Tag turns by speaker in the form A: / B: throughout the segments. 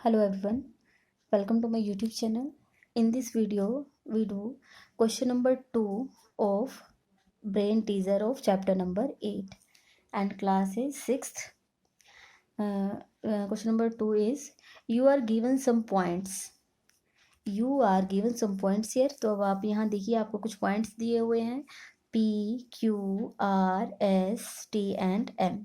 A: Hello everyone, welcome to my YouTube channel. In this video, we do question number 2 of brain teaser of chapter number 8 and class is 6th. Question number 2 is you are given some points. You are given some points here. तो अब आप यहाँ देखिए आपको कुछ points दिए हुए हैं P, Q, R, S, T and M.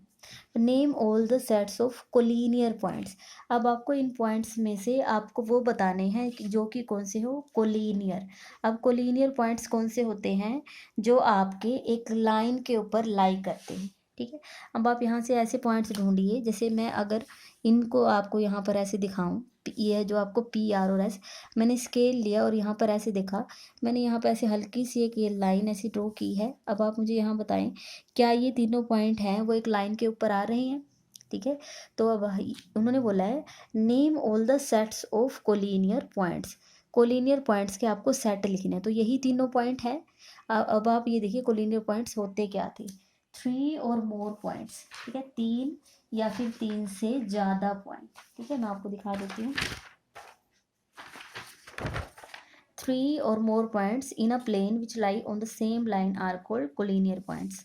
A: Name all the sets of collinear points. अब आपको इन पॉइंट्स में से आपको वो बताने हैं कि जो कि कौन से हो कोलिनियर। अब कोलिनियर पॉइंट्स कौन से होते हैं जो आपके एक लाइन के ऊपर लाई करते हैं। ठीक है, अब आप यहाँ से ऐसे पॉइंट्स ढूंढिए, जैसे मैं अगर इनको आपको यहाँ पर ऐसे दिखाऊं, ये जो आपको पी आर और एस, मैंने स्केल लिया और यहाँ पर ऐसे देखा, मैंने यहाँ पर ऐसे हल्की सी एक ये लाइन ऐसी ड्रॉ की है। अब आप मुझे यहाँ बताएं क्या ये तीनों पॉइंट हैं वो एक लाइन के ऊपर आ रहे हैं। ठीक है, तो अब उन्होंने बोला है name all the sets of collinear points. Collinear points के आपको सेट लिखने हैं, तो यही तीनों पॉइंट है। अब आप ये देखिए कोलिनियर पॉइंट्स होते क्या थे, 3 और मोर पॉइंट्स। ठीक है, 3 या फिर 3 से ज़्यादा पॉइंट। ठीक है, मैं आपको दिखा देती हूँ। 3 or more points in a plane which lie on the same line are called collinear points.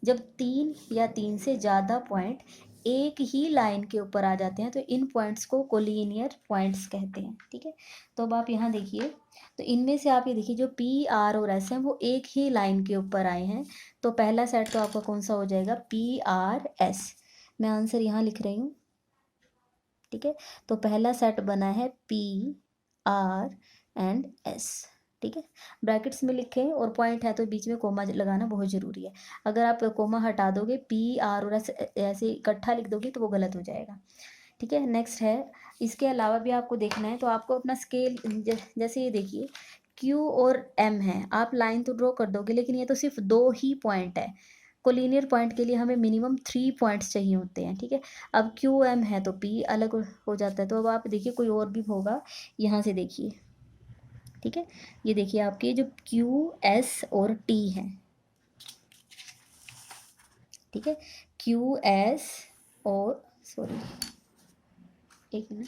A: जब 3 या 3 से ज़्यादा पॉइंट एक ही लाइन के ऊपर आ जाते हैं तो इन पॉइंट्स को कोलिनियर पॉइंट्स कहते हैं। ठीक है, तो अब आप यहाँ देखिए, तो इनमें से आप ये देखिए जो पी आर और एस हैं वो एक ही लाइन के ऊपर आए हैं, तो पहला सेट तो आपका कौन सा हो जाएगा, पी आर एस। मैं आंसर यहाँ लिख रही हूँ। ठीक है, तो पहला सेट बना है पी आर एंड एस। ठीक है, ब्रैकेट्स में लिखें और पॉइंट है तो बीच में कोमा लगाना बहुत ज़रूरी है। अगर आप कोमा हटा दोगे, पी आर और एस ऐसे इकट्ठा लिख दोगे तो वो गलत हो जाएगा। ठीक है, नेक्स्ट है, इसके अलावा भी आपको देखना है, तो आपको अपना स्केल जैसे ये देखिए क्यू और एम है, आप लाइन तो ड्रॉ कर दोगे लेकिन ये तो सिर्फ 2 ही पॉइंट है। कोलिनियर पॉइंट के लिए हमें मिनिमम 3 पॉइंट्स चाहिए होते हैं। ठीक है, अब क्यू एम है तो पी अलग हो जाता है, तो अब आप देखिए कोई और भी होगा, यहाँ से देखिए। ठीक है, ये देखिए आपके जो क्यू एस और टी हैं। ठीक है, क्यू एस और सॉरी एक मिनट।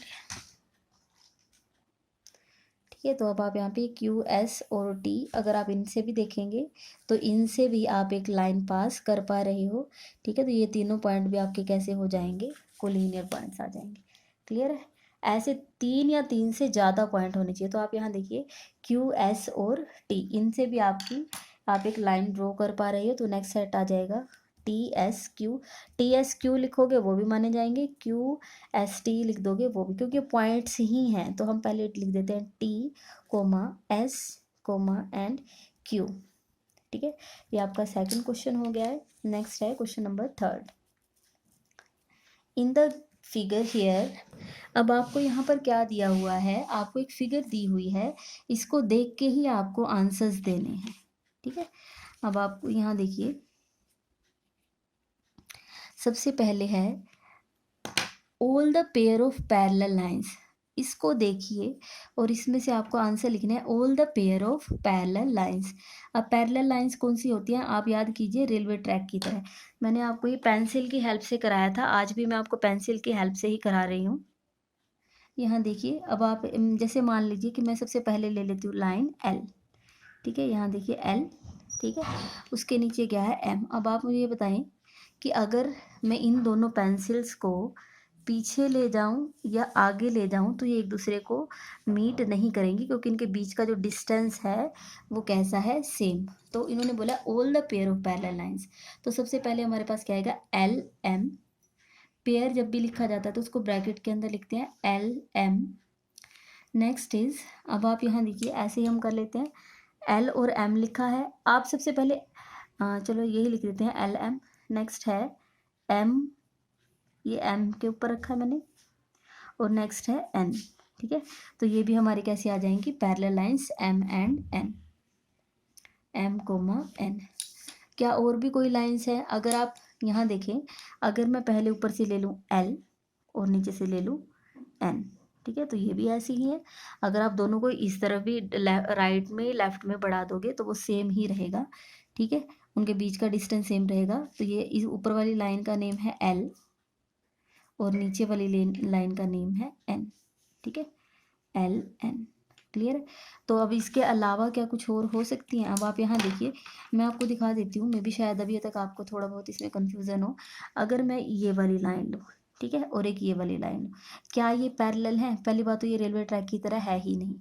A: ठीक है, तो अब आप यहाँ पे क्यू एस और टी अगर आप इनसे भी देखेंगे तो इनसे भी आप एक लाइन पास कर पा रहे हो। ठीक है, तो ये तीनों पॉइंट भी आपके कैसे हो जाएंगे, कोलिनियर पॉइंट्स आ जाएंगे। क्लियर है, ऐसे 3 या 3 से ज़्यादा पॉइंट होने चाहिए। तो आप यहाँ देखिए क्यू एस और टी, इनसे भी आप एक लाइन ड्रॉ कर पा रहे हो, तो नेक्स्ट सेट आ जाएगा टी एस क्यू लिखोगे वो भी माने जाएंगे, क्यू एस टी लिख दोगे वो भी, क्योंकि पॉइंट्स ही हैं तो हम पहले लिख देते हैं T comma S comma and Q. ठीक है, ये आपका सेकंड क्वेश्चन हो गया है। नेक्स्ट है question number 3। In the figure here, अब आपको यहाँ पर क्या दिया हुआ है, आपको एक फिगर दी हुई है, इसको देख के ही आपको आंसर्स देने हैं। ठीक है, अब आप यहाँ देखिए, सबसे पहले है all the pair of parallel lines. इसको देखिए और इसमें से आपको आंसर लिखना है all the pair of parallel lines. अब पैरेलल लाइंस कौन सी होती हैं, आप याद कीजिए रेलवे ट्रैक की तरह। मैंने आपको ये पेंसिल की हेल्प से कराया था, आज भी मैं आपको पेंसिल की हेल्प से ही करा रही हूँ। यहाँ देखिए, अब आप जैसे मान लीजिए कि मैं सबसे पहले ले लेती हूँ लाइन एल। ठीक है, यहाँ देखिए एल। ठीक है, उसके नीचे क्या है एम। अब आप मुझे ये बताएं कि अगर मैं इन दोनों पेंसिल्स को पीछे ले जाऊं या आगे ले जाऊं तो ये एक दूसरे को मीट नहीं करेंगी, क्योंकि इनके बीच का जो डिस्टेंस है वो कैसा है, सेम। तो इन्होंने बोला all the pair of parallel lines, तो सबसे पहले हमारे पास क्या आएगा, एल एम। पेयर जब भी लिखा जाता है तो उसको ब्रैकेट के अंदर लिखते हैं एल एम। नेक्स्ट इज, अब आप यहाँ देखिए ऐसे ही हम कर लेते हैं, एल और एम लिखा है, आप सबसे पहले चलो यही लिख देते हैं एल एम। नेक्स्ट है एम, ये एम के ऊपर रखा है मैंने, और नेक्स्ट है एन। ठीक है, तो ये भी हमारी कैसे आ जाएंगी, parallel lines M and N, M comma N. क्या और भी कोई लाइंस है, अगर आप यहाँ देखें, अगर मैं पहले ऊपर से ले लूँ एल और नीचे से ले लूँ एन, ठीक है, तो ये भी ऐसी ही है। अगर आप दोनों को इस तरफ भी राइट में लेफ्ट में बढ़ा दोगे तो वो सेम ही रहेगा। ठीक है, उनके बीच का डिस्टेंस सेम रहेगा। तो ये इस ऊपर वाली लाइन का नेम है एल और नीचे वाली लाइन का नेम है एन। L N. क्लियर है। तो अब इसके अलावा क्या कुछ और हो सकती हैं? अब आप यहाँ देखिए, मैं आपको दिखा देती हूँ, मे भी शायद अभी तक आपको थोड़ा बहुत इसमें कन्फ्यूज़न हो। अगर मैं ये वाली लाइन लूँ, ठीक है, और एक ये वाली लाइन लूँ, क्या ये पैरेलल है? पहली बात तो ये रेलवे ट्रैक की तरह है ही नहीं।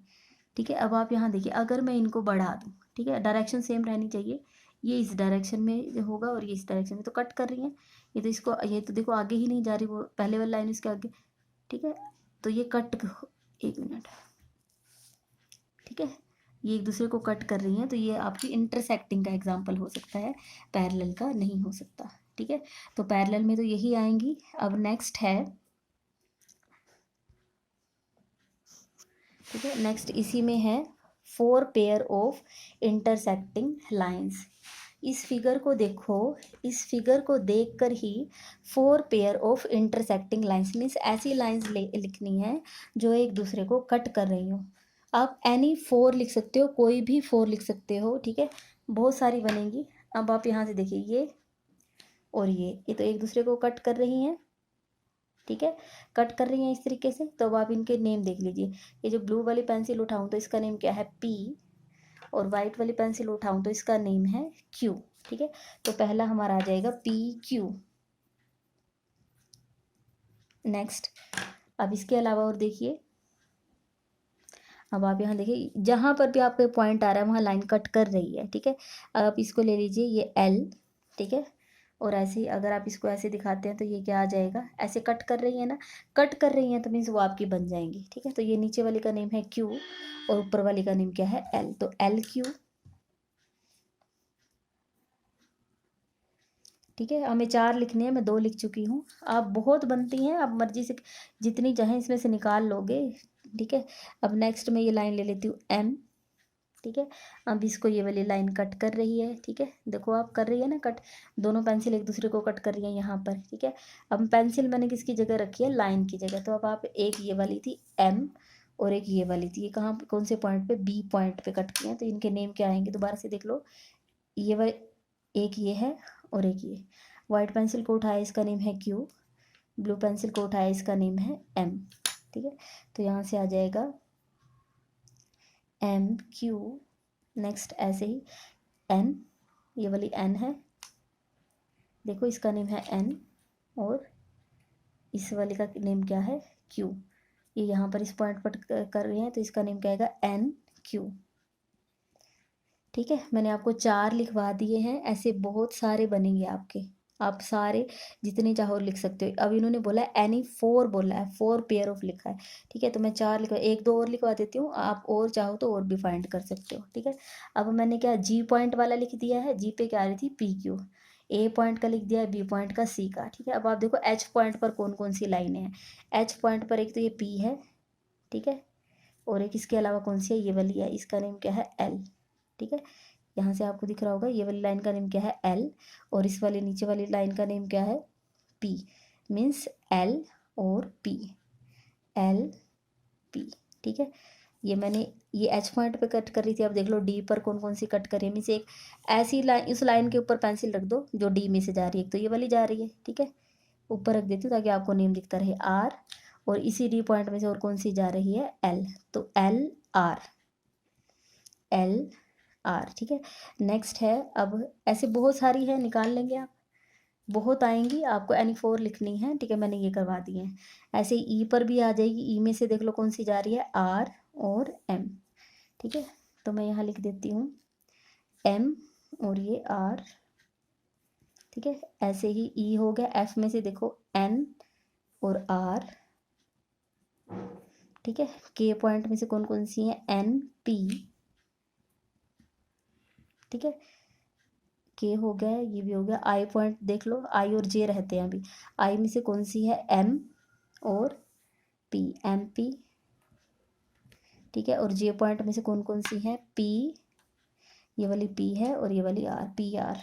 A: ठीक है, अब आप यहाँ देखिए, अगर मैं इनको बढ़ा दूँ, ठीक है, डायरेक्शन सेम रहनी चाहिए, ये इस डायरेक्शन में होगा और ये इस डायरेक्शन में, तो कट कर रही हैं। ये तो इसको, ये तो देखो आगे ही नहीं जा रही, वो पहले वाली लाइन इसके आगे। ठीक है, तो ये कट, एक मिनट, ठीक है, ये एक दूसरे को कट कर रही हैं, तो ये आपकी इंटरसेक्टिंग का एग्जाम्पल हो सकता है, पैरेलल का नहीं हो सकता। ठीक है, तो पैरेलल में तो यही आएंगी। अब नेक्स्ट है, ठीक है, नेक्स्ट इसी में है 4 पेयर ऑफ इंटरसेक्टिंग लाइंस। इस फिगर को देखो, इस फिगर को देखकर ही 4 pair of intersecting lines means ऐसी लाइंस लिखनी है जो एक दूसरे को कट कर रही हो। आप एनी 4 लिख सकते हो, कोई भी 4 लिख सकते हो, ठीक है, बहुत सारी बनेंगी। अब आप यहाँ से देखिए, ये और ये तो एक दूसरे को कट कर रही हैं, ठीक है, कट कर रही हैं इस तरीके से। तो अब आप इनके नेम देख लीजिए, ये जो ब्लू वाली पेंसिल उठाऊं तो इसका नेम क्या है? पी, और वाइट वाली पेंसिल उठाऊं तो इसका नेम है क्यू। ठीक है, तो पहला हमारा आ जाएगा पी क्यू। नेक्स्ट, अब इसके अलावा और देखिए, अब आप यहाँ देखिए, जहाँ पर भी आपको पॉइंट आ रहा है वहाँ लाइन कट कर रही है। ठीक है, अब आप इसको ले लीजिए, ये एल, ठीक है, और ऐसे ही अगर आप इसको ऐसे दिखाते हैं तो ये क्या आ जाएगा? ऐसे कट कर रही है ना, कट कर रही हैं तो मीन्स वो आपकी बन जाएंगी। ठीक है, तो ये नीचे वाली का नेम है क्यू और ऊपर वाली का नेम क्या है? एल, तो एल क्यू। ठीक है, हमें 4 लिखने हैं, मैं 2 लिख चुकी हूँ। आप बहुत बनती हैं, आप मर्जी से जितनी चाहें इसमें से निकाल लोगे। ठीक है, अब नेक्स्ट मैं ये लाइन ले लेती हूँ एम। ठीक है, अब इसको ये वाली लाइन कट कर रही है। ठीक है, देखो आप कर रही है ना कट, दोनों पेंसिल एक दूसरे को कट कर रही है यहाँ पर। ठीक है, अब पेंसिल मैंने किसकी जगह रखी है? लाइन की जगह। तो अब आप, एक ये वाली थी एम और एक ये वाली थी, ये कहाँ, कौन से पॉइंट पे? बी पॉइंट पे कट किए हैं, तो इनके नेम क्या आएंगे? दोबारा से देख लो, ये वाले, एक ये है और एक ये। वाइट पेंसिल को उठाया, इसका नेम है क्यू, ब्लू पेंसिल को उठाया, इसका नेम है एम। ठीक है, तो यहाँ से आ जाएगा एम क्यू। नेक्स्ट ऐसे ही एन, ये वाली एन है, देखो इसका नेम है एन, और इस वाले का नेम क्या है? क्यू। ये यहाँ पर इस पॉइंट पर कर रहे हैं तो इसका नेम क्या आएगा? N Q. ठीक है, मैंने आपको 4 लिखवा दिए हैं, ऐसे बहुत सारे बनेंगे आपके, आप सारे जितने चाहो लिख सकते हो। अब इन्होंने बोला है एनी 4, बोला है 4 पेयर ऑफ लिखा है। ठीक है, तो मैं 4 लिखवा, 1 2 और लिखवा देती हूँ, आप और चाहो तो और भी फाइंड कर सकते हो। ठीक है, अब मैंने क्या जी पॉइंट वाला लिख दिया है, जी पे क्या आ रही थी? P Q. ए पॉइंट का लिख दिया है, बी पॉइंट का, सी का। ठीक है, अब आप देखो एच पॉइंट पर कौन कौन सी लाइनें हैं। एच पॉइंट पर एक तो ये पी है, ठीक है, और एक इसके अलावा कौन सी है? ये वाली है, इसका नेम क्या है? एल। ठीक है, यहाँ से आपको दिख रहा होगा, ये वाली लाइन का नेम क्या है? एल, और इस वाली नीचे वाली लाइन का नेम क्या है? पी, मीन्स एल और पी, एल पी। ठीक है, ये मैंने, ये एच पॉइंट पे कट कर रही थी, अब देख लो डी पर कौन कौन सी कट कर रही है। मीन्स एक ऐसी लाइन, इस लाइन के ऊपर पेंसिल रख दो जो डी में से जा रही है, तो ये वाली जा रही है। ठीक है, ऊपर रख देती हूँ ताकि आपको नेम दिखता रहे, आर, और इसी डी पॉइंट में से और कौन सी जा रही है? एल, तो एल आर, एल आर। ठीक है, नेक्स्ट है, अब ऐसे बहुत सारी है, निकाल लेंगे आप, बहुत आएंगी, आपको एनी 4 लिखनी है। ठीक है, मैंने ये करवा दिए हैं। ऐसे ई पर भी आ जाएगी, ई में से देख लो कौन सी जा रही है? आर और एम। ठीक है, तो मैं यहाँ लिख देती हूँ एम और ये आर। ठीक है, ऐसे ही ई हो गया, एफ में से देखो एन और आर। ठीक है, के पॉइंट में से कौन कौन सी है? N P. ठीक है, के हो गया, ये भी हो गया। आई पॉइंट देख लो, आई और जे रहते हैं अभी, आई में से कौन सी है? एम और पी, एम पी। ठीक है, और जे पॉइंट में से कौन कौन सी है? पी, ये वाली पी है और ये वाली आर, पी आर।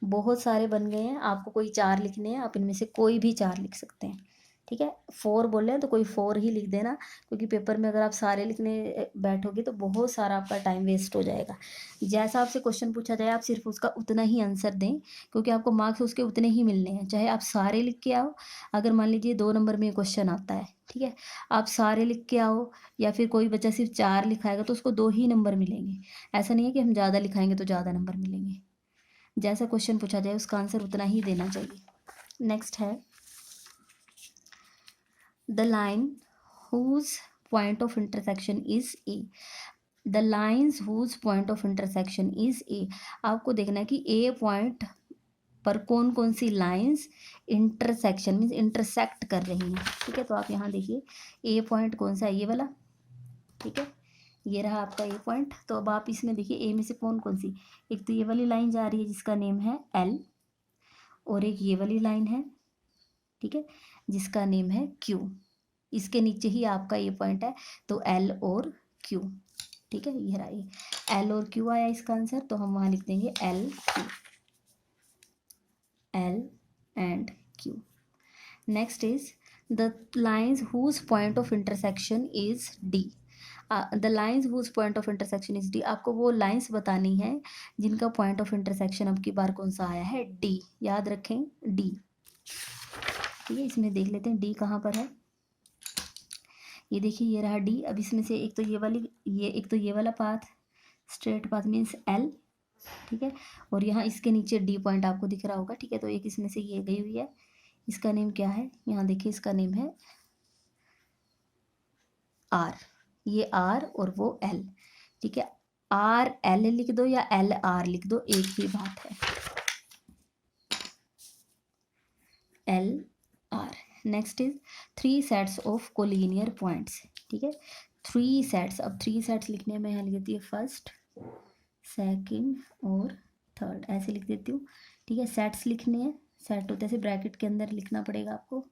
A: बहुत सारे बन गए हैं, आपको कोई 4 लिखने हैं, आप इनमें से कोई भी 4 लिख सकते हैं। ठीक है, 4 बोले हैं तो कोई 4 ही लिख देना, क्योंकि पेपर में अगर आप सारे लिखने बैठोगे तो बहुत सारा आपका टाइम वेस्ट हो जाएगा। जैसा आपसे क्वेश्चन पूछा जाए आप सिर्फ उसका उतना ही आंसर दें, क्योंकि आपको मार्क्स उसके उतने ही मिलने हैं, चाहे आप सारे लिख के आओ। अगर मान लीजिए 2 नंबर में क्वेश्चन आता है, ठीक है, आप सारे लिख के आओ, या फिर कोई बच्चा सिर्फ 4 लिखाएगा तो उसको 2 ही नंबर मिलेंगे। ऐसा नहीं है कि हम ज़्यादा लिखाएंगे तो ज़्यादा नंबर मिलेंगे। जैसा क्वेश्चन पूछा जाए उसका आंसर उतना ही देना चाहिए। नेक्स्ट है the line whose point of intersection is A. The lines whose point of intersection is A. आपको देखना है कि A पॉइंट पर कौन कौन सी लाइंस इंटरसेक्शन मीन्स इंटरसेक्ट कर रही हैं। ठीक है, तो आप यहाँ देखिए A पॉइंट कौन सा है, ये वाला। ठीक है, ये रहा आपका A पॉइंट। तो अब आप इसमें देखिए A में से कौन कौन सी, एक तो ये वाली लाइन जा रही है जिसका नेम है L, और एक ये वाली लाइन है, ठीक है, जिसका नेम है Q। इसके नीचे ही आपका ये पॉइंट है, तो L और Q। ठीक है, ये रहा, ये L और Q आया इसका आंसर, तो हम वहाँ लिख देंगे L Q, L and Q। Next is the lines whose point of intersection is D। The lines whose point of intersection is D, आपको वो लाइन्स बतानी है जिनका पॉइंट ऑफ इंटरसेक्शन अब की बार कौन सा आया है, D। याद रखें D। ठीक है, इसमें देख लेते हैं D कहाँ पर है। ये देखिए ये रहा D। अब इसमें से एक तो ये वाली, ये एक तो ये वाला path, straight path means L। ठीक है, और यहाँ इसके नीचे D पॉइंट आपको दिख रहा होगा। ठीक है, तो एक इसमें से ये गई हुई है, इसका नेम क्या है, यहाँ देखिए इसका नेम है R। ये R और वो L। ठीक है, R L लिख दो या L R लिख दो, एक ही बात है, L R। Next is 3 sets of collinear points. ठीक है, 3 सेट्स। अब 3 सेट्स लिखने में यहाँ लिख देती है फर्स्ट, सेकंड और थर्ड, ऐसे लिख देती हूँ। ठीक है, सेट्स लिखने हैं, सेट होते हैं ब्रैकेट के अंदर लिखना पड़ेगा आपको।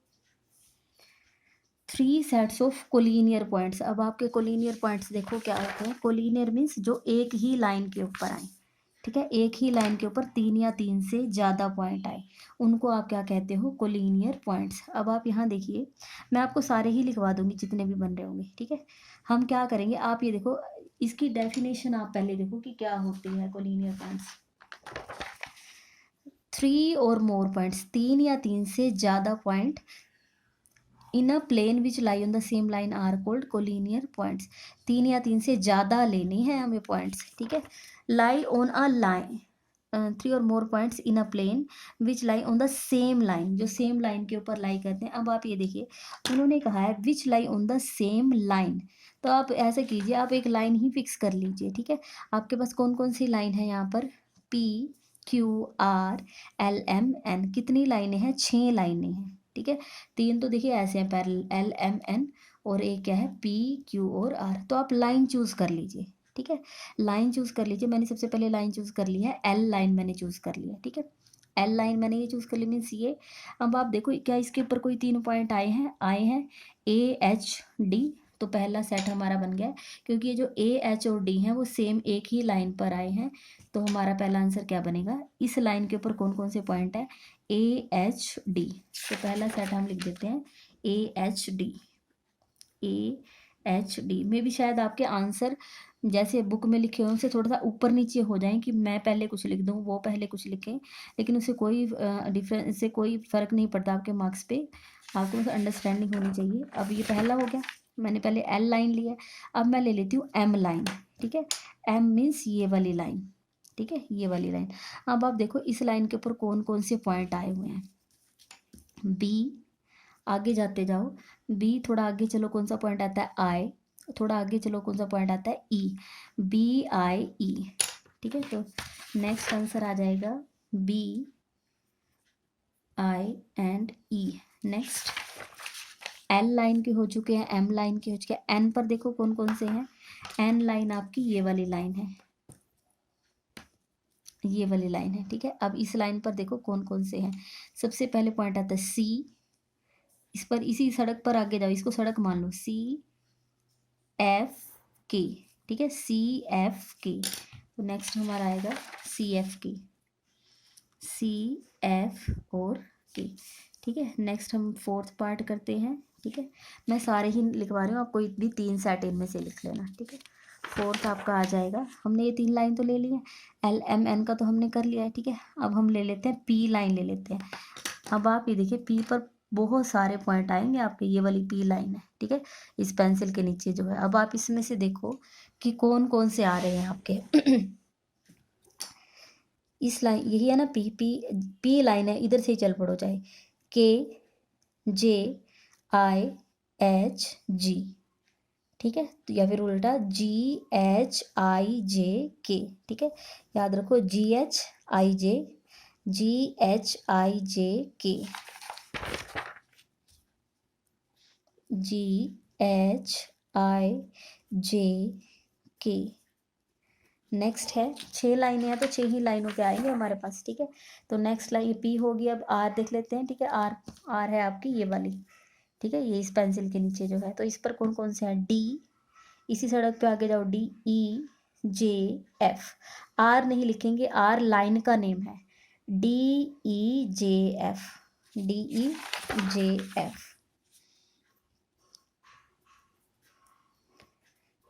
A: 3 सेट्स ऑफ कोलिनियर पॉइंट्स। अब आपके कोलिनियर पॉइंट्स देखो क्या होते हैं। कोलिनियर मीन्स जो एक ही लाइन के ऊपर आए। ठीक है, एक ही लाइन के ऊपर 3 या 3 से ज़्यादा पॉइंट आए, उनको आप क्या कहते हो, कोलिनियर पॉइंट्स। अब आप यहाँ देखिए, मैं आपको सारे ही लिखवा दूंगी जितने भी बन रहे होंगे। ठीक है, हम क्या करेंगे, आप ये देखो, इसकी डेफिनेशन आप पहले देखो कि क्या होती है कोलिनियर पॉइंट्स। 3 और मोर पॉइंट्स, 3 या 3 से ज़्यादा point in a plane which lie on the same line are called collinear points. 3 या 3 से ज़्यादा लेने हैं हमें पॉइंट्स। ठीक है, लाई ऑन अ लाइन, 3 और more points in a plane which lie on the same line, जो सेम लाइन के ऊपर लाई करते हैं। अब आप ये देखिए, उन्होंने कहा है which lie on the same line, तो आप ऐसे कीजिए, आप एक लाइन ही फिक्स कर लीजिए। ठीक है, आपके पास कौन कौन सी लाइन है यहाँ पर, P Q R L M N, कितनी लाइनें हैं, 6 लाइनें हैं। ठीक है, 3 तो देखिए ऐसे हैं पैरेलल, L M N, और एक क्या है P Q और R। तो आप लाइन चूज कर लीजिए। ठीक है, लाइन चूज कर लीजिए। मैंने सबसे पहले लाइन चूज कर ली है, L लाइन मैंने चूज कर लिया। ठीक है, L लाइन मैंने ये चूज कर ली मीन्स ये। अब आप देखो क्या इसके ऊपर कोई 3 पॉइंट आए हैं A H D, तो पहला सेट हमारा बन गया, क्योंकि ये जो A H और D हैं वो सेम एक ही लाइन पर आए हैं। तो हमारा पहला आंसर क्या बनेगा, इस लाइन के ऊपर कौन कौन से पॉइंट है, A H D। तो पहला सेट हम लिख देते हैं A H D। A H D में भी शायद आपके आंसर जैसे बुक में लिखे हुए उनसे थोड़ा सा ऊपर नीचे हो जाएं, कि मैं पहले कुछ लिख दूं वो पहले कुछ लिखें, लेकिन उससे कोई डिफरेंस से कोई फ़र्क नहीं पड़ता आपके मार्क्स पे। आपको बस अंडरस्टैंडिंग होनी चाहिए। अब ये पहला हो गया, मैंने पहले L लाइन लिया, अब मैं ले लेती हूँ M लाइन। ठीक है, M मीन्स ये वाली लाइन। ठीक है, ये वाली लाइन। अब आप देखो इस लाइन के ऊपर कौन कौन से पॉइंट आए हुए हैं, B, आगे जाते जाओ, B थोड़ा आगे चलो कौन सा पॉइंट आता है, I, थोड़ा आगे चलो कौन सा पॉइंट आता है, E, B I E। ठीक है, तो नेक्स्ट आंसर आ जाएगा B I and E। Next L line के हो चुके हैं, M लाइन के हो चुके हैं, N पर देखो कौन कौन से हैं। N लाइन आपकी ये वाली लाइन है, ये वाली लाइन है। ठीक है, अब इस लाइन पर देखो कौन कौन से हैं। सबसे पहले पॉइंट आता है C, इस पर इसी सड़क पर आगे जाओ, इसको सड़क मान लो, C F K। ठीक है, C F K। तो नेक्स्ट हमारा आएगा C F K, C F और K। ठीक है। नेक्स्ट हम फोर्थ पार्ट करते हैं। ठीक है, मैं सारे ही लिखवा रही हूँ, आप कोई भी 3 सेट इनमें से लिख लेना। ठीक है, फोर्थ आपका आ जाएगा, हमने ये 3 लाइन तो ले ली है, एल एम एन का तो हमने कर लिया है। ठीक है, अब हम ले लेते हैं पी लाइन ले लेते हैं। अब आप ये देखिए पी पर बहुत सारे पॉइंट आएंगे आपके, ये वाली पी लाइन है। ठीक है, इस पेंसिल के नीचे जो है, अब आप इसमें से देखो कि कौन कौन से आ रहे हैं आपके। इस लाइन यही है ना, पी पी पी लाइन है, इधर से ही चल पड़ो, चाहे के जे आई एच जी। ठीक है, तो या फिर उल्टा जी एच आई जे के। ठीक है, याद रखो जी H I J, ji H I जे के, जी एच आई जे के। नेक्स्ट है 6 लाइनें हैं, तो 6 ही लाइनों पे आएंगे हमारे पास। ठीक है, तो नेक्स्ट लाइन पी होगी। अब आर देख लेते हैं। ठीक है, आर आर है आपकी ये वाली। ठीक है, ये इस पेंसिल के नीचे जो है, तो इस पर कौन कौन से हैं, डी, इसी सड़क पे आगे जाओ, D E J F. R नहीं लिखेंगे, आर लाइन का नेम है, D E J F, D E J F.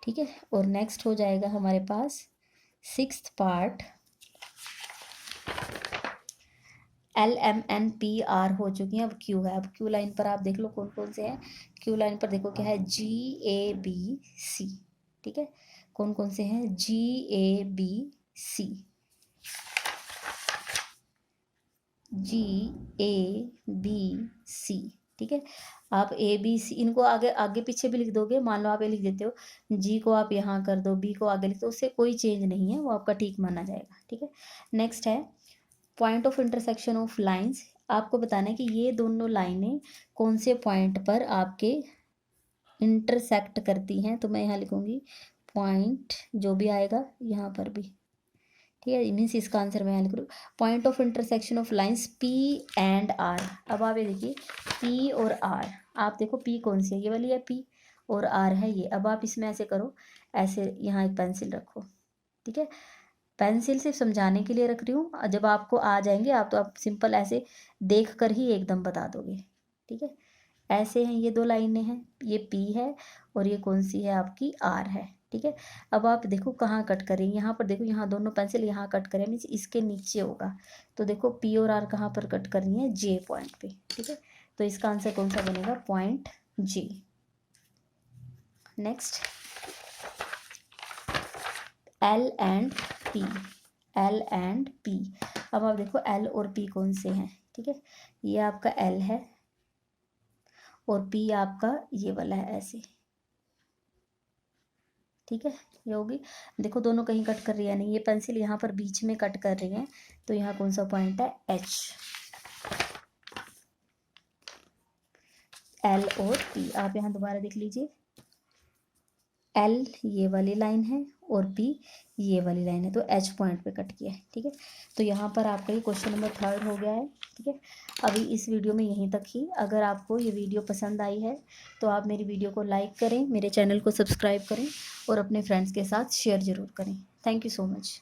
A: ठीक है, और नेक्स्ट हो जाएगा हमारे पास 6th part, L M N P R हो चुकी हैं, अब क्यू है। अब क्यू लाइन पर आप देख लो कौन कौन से हैं। क्यू लाइन पर देखो क्या है, जी ए बी सी। ठीक है, कौन कौन से हैं, जी A B C, ji A B C. ठीक है, आप ए बी सी इनको आगे आगे पीछे भी लिख दोगे, मान लो आप ये लिख देते हो, जी को आप यहाँ कर दो, बी को आगे लिख दो, उससे कोई चेंज नहीं है, वो आपका ठीक माना जाएगा। ठीक है, नेक्स्ट है point of intersection of lines. आपको बताना है कि ये दोनों लाइनें कौन से पॉइंट पर आपके इंटरसेक्ट करती हैं, तो मैं यहाँ लिखूंगी पॉइंट, जो भी आएगा यहाँ पर भी। ठीक है, मीन्स इसका आंसर मैं यहाँ लिख रही हूँ, point of intersection of lines P and R. अब आप ये देखिए पी और आर, आप देखो पी कौन सी है, ये वाली है पी, और आर है ये। अब आप इसमें ऐसे करो, ऐसे यहाँ एक पेंसिल रखो। ठीक है, पेंसिल सिर्फ समझाने के लिए रख रही हूँ, जब आपको आ जाएंगे आप तो आप सिंपल ऐसे देख कर ही एकदम बता दोगे। ठीक है, ऐसे हैं ये 2 लाइनें हैं, ये पी है और ये कौन सी है आपकी आर है। ठीक है, अब आप देखो कहाँ कट करें, यहाँ पर देखो, यहाँ दोनों पेंसिल यहाँ कट करें, मीन्स इसके नीचे होगा, तो देखो पी और आर कहाँ पर कट करनी है, जे पॉइंट पे। ठीक है, तो इसका आंसर कौन सा बनेगा, point J. Next L and P, L and P. अब आप देखो एल और पी कौन से हैं। ठीक है, ये आपका एल है और पी आपका ये वाला है, ऐसे। ठीक है, ये होगी, देखो दोनों कहीं कट कर रही है नहीं, ये पेंसिल यहाँ पर बीच में कट कर रही है, तो यहाँ कौन सा पॉइंट है, एच। एल और पी आप यहाँ दोबारा देख लीजिए, एल ये वाली लाइन है और पी ये वाली लाइन है, तो एच पॉइंट पे कट किया है। ठीक है, तो यहाँ पर आपका ये क्वेश्चन नंबर 3 हो गया है। ठीक है, अभी इस वीडियो में यहीं तक ही। अगर आपको ये वीडियो पसंद आई है तो आप मेरी वीडियो को लाइक करें, मेरे चैनल को सब्सक्राइब करें और अपने फ्रेंड्स के साथ शेयर ज़रूर करें। Thank you so much.